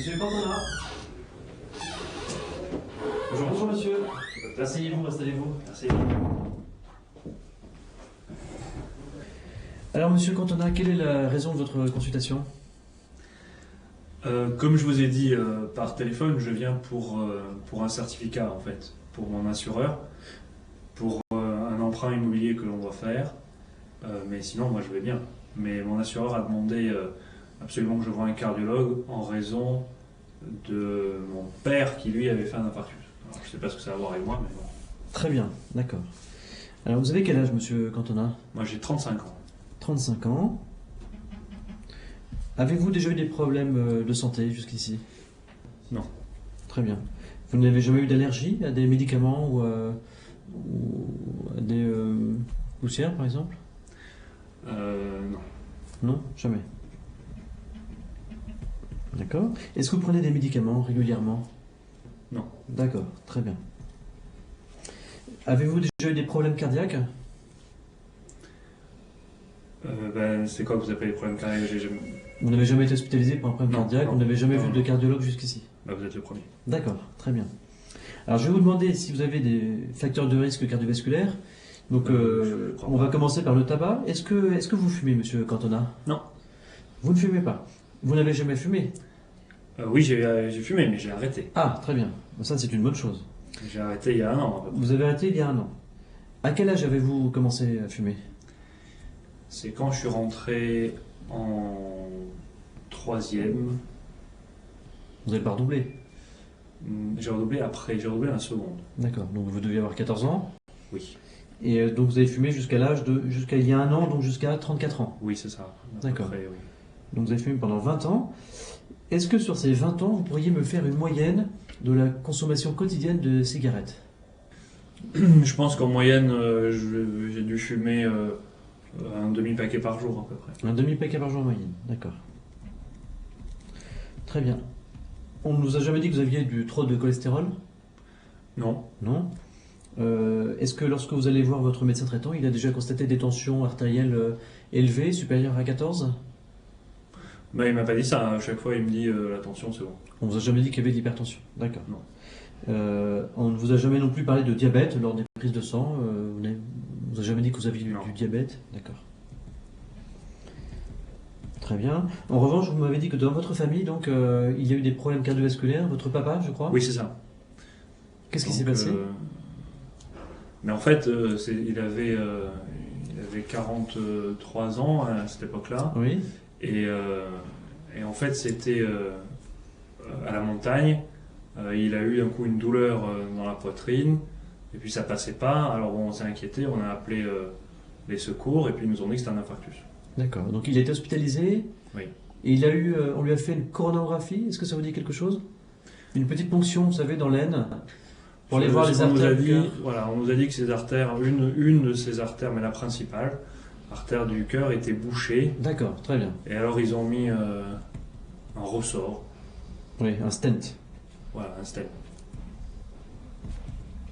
Monsieur Cantona. Bonjour, bonjour monsieur. Asseyez-vous, installez-vous. Merci. Alors monsieur Cantona, quelle est la raison de votre consultation? Comme je vous ai dit par téléphone, je viens pour un certificat en fait, pour mon assureur, pour un emprunt immobilier que l'on doit faire. Mais sinon, moi je vais bien. Mais mon assureur a demandé absolument que je voie un cardiologue en raison de mon père qui lui avait fait un infarctus. Alors, je ne sais pas ce que ça a à voir avec moi, mais bon. Très bien, d'accord. Alors vous avez quel âge monsieur Cantona? Moi j'ai 35 ans. 35 ans. Avez-vous déjà eu des problèmes de santé jusqu'ici? Non. Très bien. Vous n'avez jamais eu d'allergie à des médicaments ou à des poussières par exemple? Non. Non, jamais. D'accord. Est-ce que vous prenez des médicaments régulièrement? Non. D'accord, très bien. Avez-vous déjà eu des problèmes cardiaques? C'est quoi que vous appelez les problèmes cardiaques? Vous n'avez jamais été hospitalisé pour un problème Non, cardiaque? non, Vous n'avez jamais non, vu non. de cardiologue jusqu'ici? Vous êtes le premier. D'accord, très bien. Alors je vais vous demander si vous avez des facteurs de risque cardiovasculaire. Donc Je crois on pas. va commencer par le tabac. Est-ce que vous fumez, monsieur Cantona? Non. Vous ne fumez pas. Vous n'avez jamais fumé? Oui, j'ai fumé, mais j'ai arrêté. Ah, très bien. Ça, c'est une bonne chose. J'ai arrêté il y a un an à peu près. Vous avez arrêté il y a un an. À quel âge avez-vous commencé à fumer? C'est quand je suis rentré en troisième. Vous n'avez pas redoublé? J'ai redoublé après, j'ai redoublé un seconde. D'accord. Donc vous deviez avoir 14 ans. Oui. Et donc vous avez fumé jusqu'à jusqu'à il y a un an, donc jusqu'à 34 ans. Oui, c'est ça. À peu D'accord. près, oui. Donc vous avez fumé pendant 20 ans. Est-ce que sur ces 20 ans, vous pourriez me faire une moyenne de la consommation quotidienne de cigarettes? Je pense qu'en moyenne, j'ai dû fumer un demi-paquet par jour à peu près. Un demi-paquet par jour en moyenne, d'accord. Très bien. On ne nous a jamais dit que vous aviez trop de cholestérol? Non. Non. Est-ce que lorsque vous allez voir votre médecin traitant, il a déjà constaté des tensions artérielles élevées, supérieures à 14? Il m'a pas dit ça. À chaque fois, il me dit la tension, c'est bon. On ne vous a jamais dit qu'il y avait de l'hypertension? D'accord. Non. On ne vous a jamais non plus parlé de diabète lors des prises de sang? On ne vous a jamais dit que vous aviez Non. du diabète? D'accord. Très bien. En revanche, vous m'avez dit que dans votre famille, donc, il y a eu des problèmes cardiovasculaires. Votre papa, je crois? Oui, c'est ça. Qu'est-ce qui Donc, s'est passé? Mais en fait, il avait 43 ans à cette époque-là. Oui. Et en fait, c'était à la montagne. Il a eu d'un coup une douleur dans la poitrine. Et puis ça passait pas. Alors bon, on s'est inquiété. On a appelé les secours. Et puis ils nous ont dit que c'était un infarctus. D'accord. Donc il a été hospitalisé. Oui. Et il a eu, on lui a fait une coronarographie. Est-ce que ça vous dit quelque chose? Une petite ponction, vous savez, dans l'aine, pour aller voir les On nous a artères du dit, cœur. voilà, on nous a dit que ces artères, une de ces artères, mais la principale, artère du cœur, était bouchée. D'accord, très bien. Et alors ils ont mis un ressort. Oui, un stent. Voilà, un stent.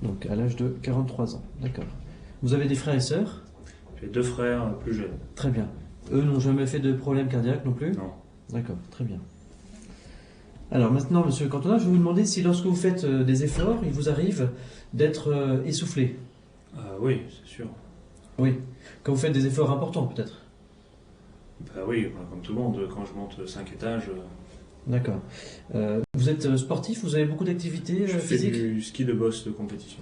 Donc à l'âge de 43 ans. D'accord. Vous avez des frères et sœurs? J'ai deux frères plus jeunes. Très bien. Eux n'ont jamais fait de problème cardiaque non plus? Non. D'accord, très bien. Alors maintenant, monsieur Cantona, je vais vous demander si lorsque vous faites des efforts, il vous arrive d'être essoufflé. Oui, c'est sûr. Oui. Quand vous faites des efforts importants, peut-être. Oui, comme tout le monde, quand je monte 5 étages, D'accord. Vous êtes sportif? Vous avez beaucoup d'activités je fais physiques? du ski de boss de compétition.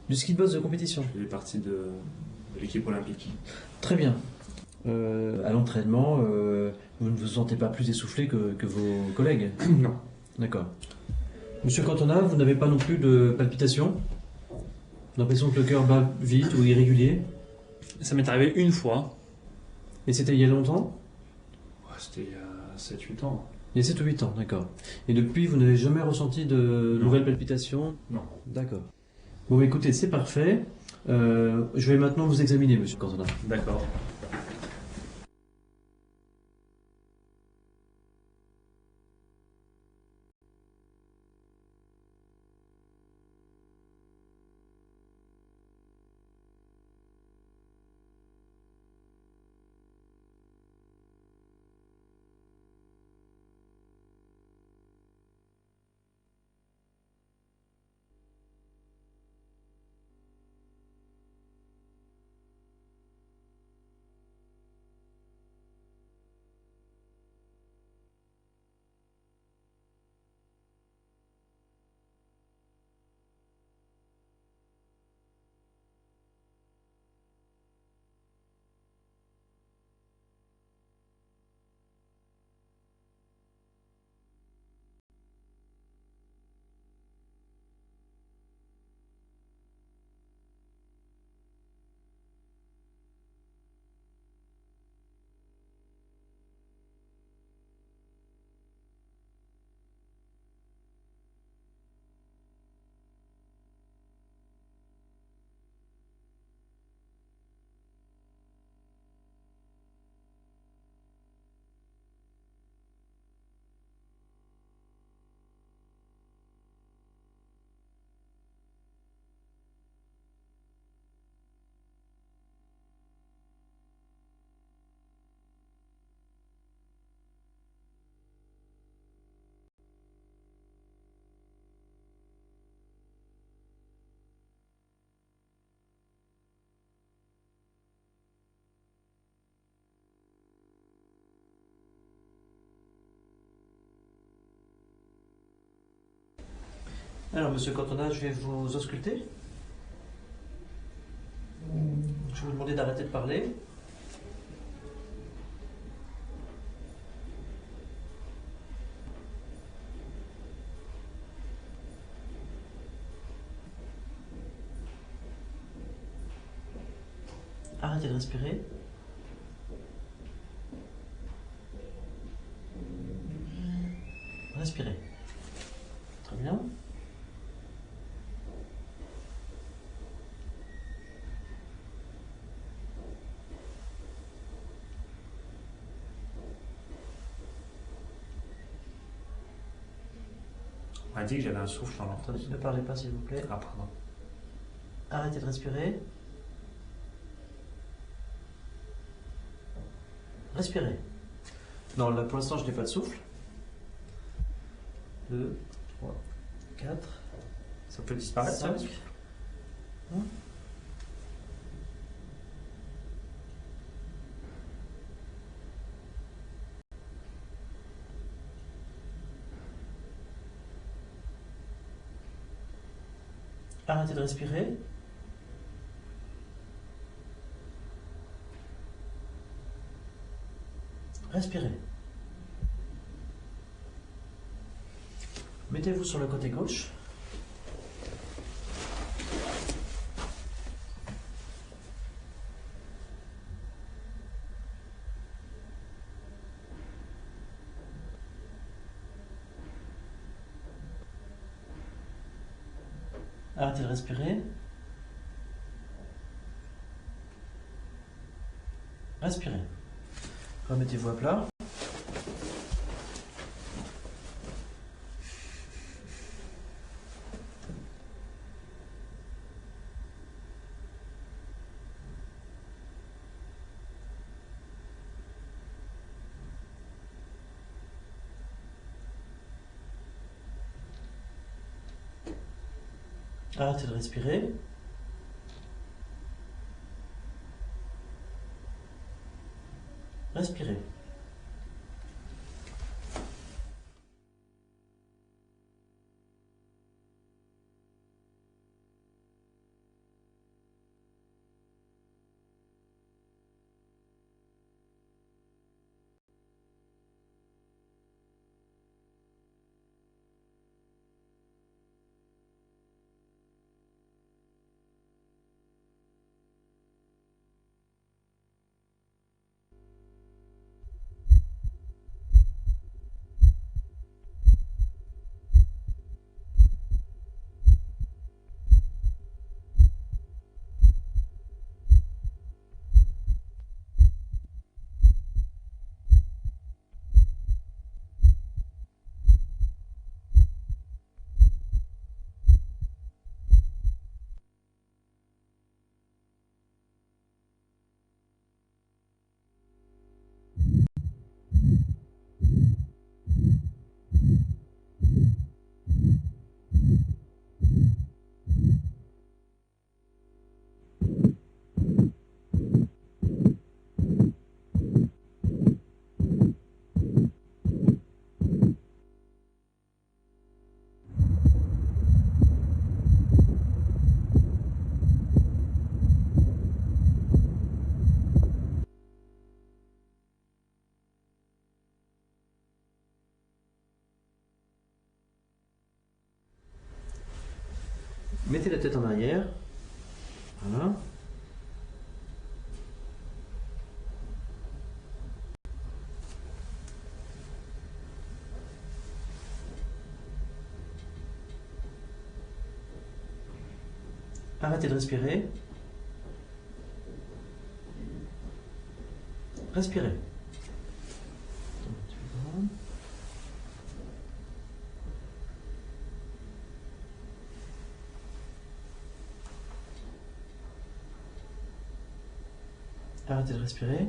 Du ski de boss de compétition? Je fais partie de l'équipe olympique. Très bien. À l'entraînement, vous ne vous sentez pas plus essoufflé que vos collègues? Non. D'accord. Monsieur Cantona, vous n'avez pas non plus de palpitations? L'impression que le cœur bat vite ou irrégulier? Ça m'est arrivé une fois. Et c'était il y a longtemps? C'était il y a 7-8 ans. Il y a 7 ou 8 ans, d'accord. Et depuis, vous n'avez jamais ressenti de Non. nouvelles palpitations? Non. D'accord. Bon, écoutez, c'est parfait. Je vais maintenant vous examiner, monsieur Cantona. D'accord. Alors, monsieur Cantona, je vais vous ausculter. Je vais vous demander d'arrêter de parler. Arrêtez de respirer. Respirez. Très bien. On m'a dit que j'avais un souffle dans l'entrée. Attendez, ne parlez pas, s'il vous plaît. Ah, pardon. Arrêtez de respirer. Respirez. Non, là pour l'instant je n'ai pas de souffle. 2, 3, 4, Ça peut disparaître, ça 5. Arrêtez de respirer. Respirez. Mettez-vous sur le côté gauche. Arrêtez de respirer. Respirez. Remettez-vous à plat. Arrêtez de respirer. Respirez. Mettez la tête en arrière. Voilà. Arrêtez de respirer. Respirez. Arrêtez de respirer.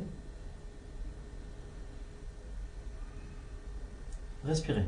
Respirez.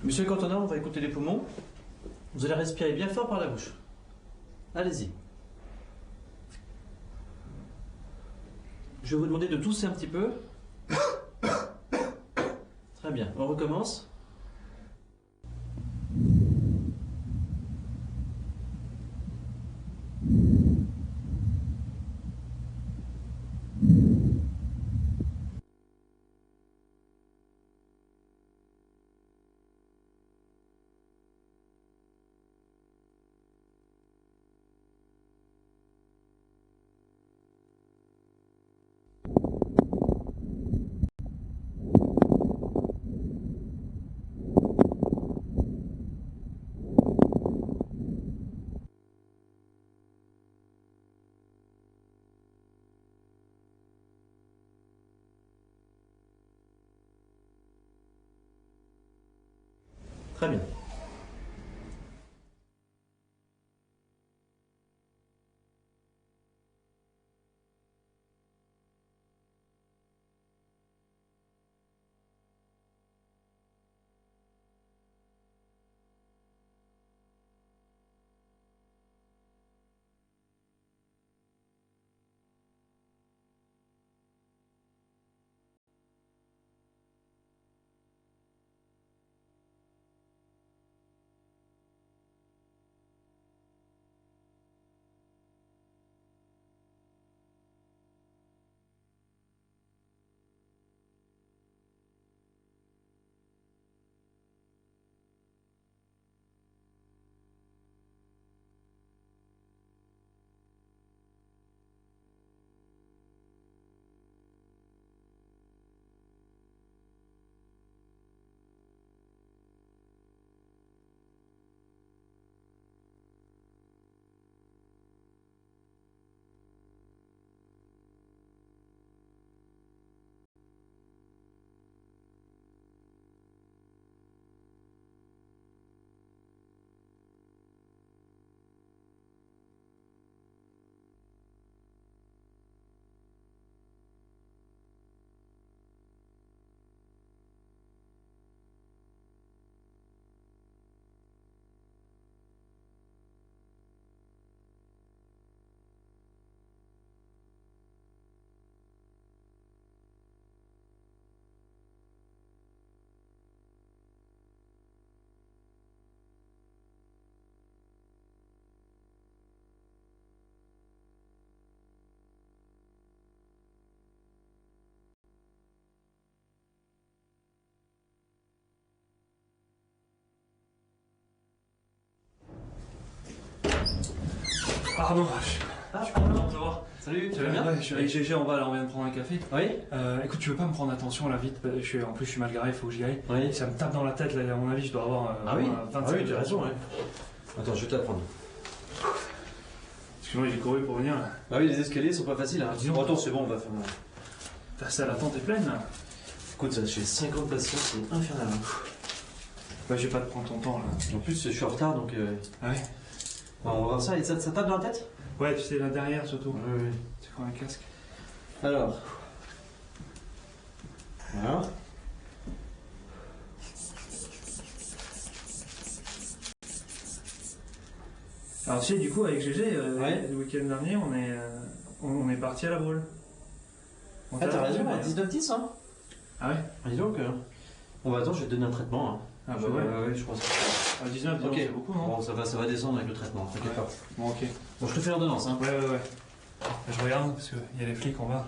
Monsieur Cantona, on va écouter les poumons. Vous allez respirer bien fort par la bouche. Allez-y. Je vais vous demander de tousser un petit peu. Très bien, on recommence. Très bien. Pardon, je suis content de te voir. Salut, tu vas bien? Ouais, je suis avec GG en bas, là, on vient de prendre un café. Oui. Écoute, tu veux pas me prendre attention là vite? En plus, je suis mal garé, il faut que j'y aille. Oui. Ça me tape dans la tête, là, à mon avis, je dois avoir Ah oui, 25 tu as raison. Ouais. Attends, je vais te la prendre. Excuse-moi, j'ai couru pour venir. Là. Ah oui, les escaliers sont pas faciles. Hein. Dis donc. Bon, attends, c'est bon, on va faire. Ta salle d'attente est pleine là. Écoute, ça, j'ai 50 patients, c'est infernal. Hein. Bah, je vais pas te prendre ton temps là. En plus, je suis en retard, donc. Ah ouais? Bon, on va voir ça. Et ça tape dans la tête? Ouais, tu sais, là derrière surtout. Oui. Tu prends un casque. Alors. Voilà. Alors, tu sais, du coup, avec GG, Ouais. le week-end dernier, on est parti à la boule. Ah, t'as raison, à 19-10, hein? Ah ouais? Dis donc. Bon, bah attends, je vais te donner un traitement. Hein. Ah bah ouais. Je pense. À 19, Ok. c'est beaucoup, non? Bon, ça va descendre avec le traitement, t'inquiète Ouais. pas. Bon, ok. Bon, je te fais l'ordonnance, hein. Ouais. Je regarde parce qu'il y a les flics en bas.